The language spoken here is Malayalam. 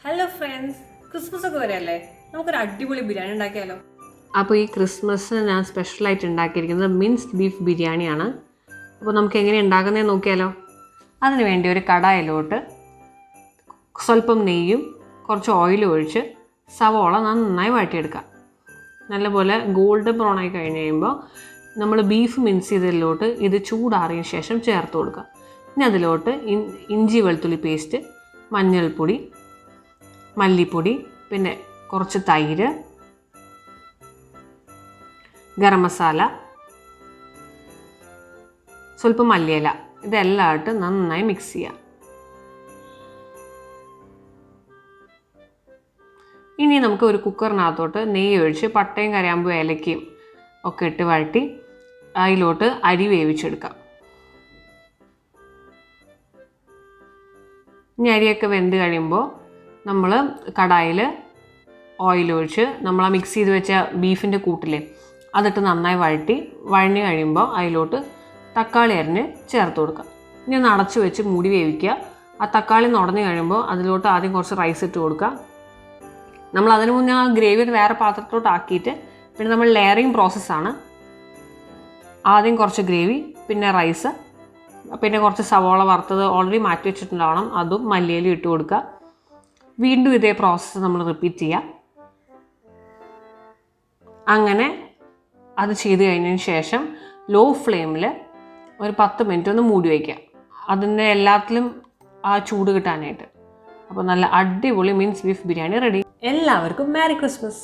ഹലോ ഫ്രണ്ട്സ്, ക്രിസ്മസ് ഒക്കെ വരെയല്ലേ, നമുക്കൊരു അടിപൊളി ബിരിയാണി ഉണ്ടാക്കിയാലോ? അപ്പോൾ ഈ ക്രിസ്മസിന് ഞാൻ സ്പെഷ്യലായിട്ട് ഉണ്ടാക്കിയിരിക്കുന്നത് മിൻസ്ഡ് ബീഫ് ബിരിയാണിയാണ്. അപ്പോൾ നമുക്ക് എങ്ങനെ ഉണ്ടാക്കുന്നതെന്ന് നോക്കിയാലോ. അതിന് വേണ്ടി ഒരു കടായിലോട്ട് സ്വല്പം നെയ്യും കുറച്ച് ഓയിലും ഒഴിച്ച് സവോള നന്നായി വഴറ്റിയെടുക്കാം. നല്ലപോലെ ഗോൾഡൻ ബ്രൗൺ ആയി കഴിഞ്ഞ് കഴിയുമ്പോൾ നമ്മൾ ബീഫ് മിൻസ് ചെയ്തതിലോട്ട് ഇത് ചൂടാറിയ ശേഷം ചേർത്ത് കൊടുക്കുക. ഇനി അതിലോട്ട് ഇഞ്ചി വെളുത്തുള്ളി പേസ്റ്റ്, മഞ്ഞൾപ്പൊടി, മല്ലിപ്പൊടി, പിന്നെ കുറച്ച് തൈര്, ഗരം മസാല, സ്വല്പം മല്ലിയില, ഇതെല്ലാം ഇട്ട് നന്നായി മിക്സ് ചെയ്യുക. ഇനി നമുക്ക് ഒരു കുക്കറിനകത്തോട്ട് നെയ്യ് ഒഴിച്ച് പട്ടയും കരാമ്പും ഏലക്കയും ഒക്കെ ഇട്ട് വഴറ്റി അതിലോട്ട് അരി വേവിച്ചെടുക്കാം. ഇനി അരിയൊക്കെ വെന്ത് കഴിയുമ്പോൾ നമ്മൾ കടായിൽ ഓയിൽ ഒഴിച്ച് നമ്മൾ ആ മിക്സ് ചെയ്ത് വെച്ച ബീഫിൻ്റെ കൂട്ടില്ലേ അതിട്ട് നന്നായി വഴഞ്ഞ് കഴിയുമ്പോൾ അതിലോട്ട് തക്കാളി അരിഞ്ഞ് ചേർത്ത് കൊടുക്കുക. ഇനി ഒന്ന് അടച്ച് വെച്ച് മൂടി വേവിക്കുക. ആ തക്കാളി നുടഞ്ഞ് കഴിയുമ്പോൾ അതിലോട്ട് ആദ്യം കുറച്ച് റൈസ് ഇട്ട് കൊടുക്കുക. നമ്മൾ അതിന് മുന്നേ ആ ഗ്രേവി വേറെ പാത്രത്തിലോട്ട് ആക്കിയിട്ട് പിന്നെ നമ്മൾ ലെയറിങ് പ്രോസസ്സാണ്. ആദ്യം കുറച്ച് ഗ്രേവി, പിന്നെ റൈസ്, പിന്നെ കുറച്ച് സവോള വറുത്തത് ഓൾറെഡി മാറ്റി വെച്ചിട്ടുണ്ടാവണം, അതും മല്ലിയിലും ഇട്ട് കൊടുക്കുക. വീണ്ടും ഇതേ പ്രോസസ്സ് നമ്മൾ റിപ്പീറ്റ് ചെയ്യുക. അങ്ങനെ അത് ചെയ്ത് കഴിഞ്ഞതിന് ശേഷം ലോ ഫ്ലെയിമിൽ ഒരു 10 മിനിറ്റ് ഒന്ന് മൂടി വയ്ക്കുക, അതിൻ്റെ എല്ലാത്തിലും ആ ചൂട് കിട്ടാനായിട്ട്. അപ്പോൾ നല്ല അടിപൊളി മിൻസ് ബീഫ് ബിരിയാണി റെഡി. എല്ലാവർക്കും മേരി ക്രിസ്മസ്.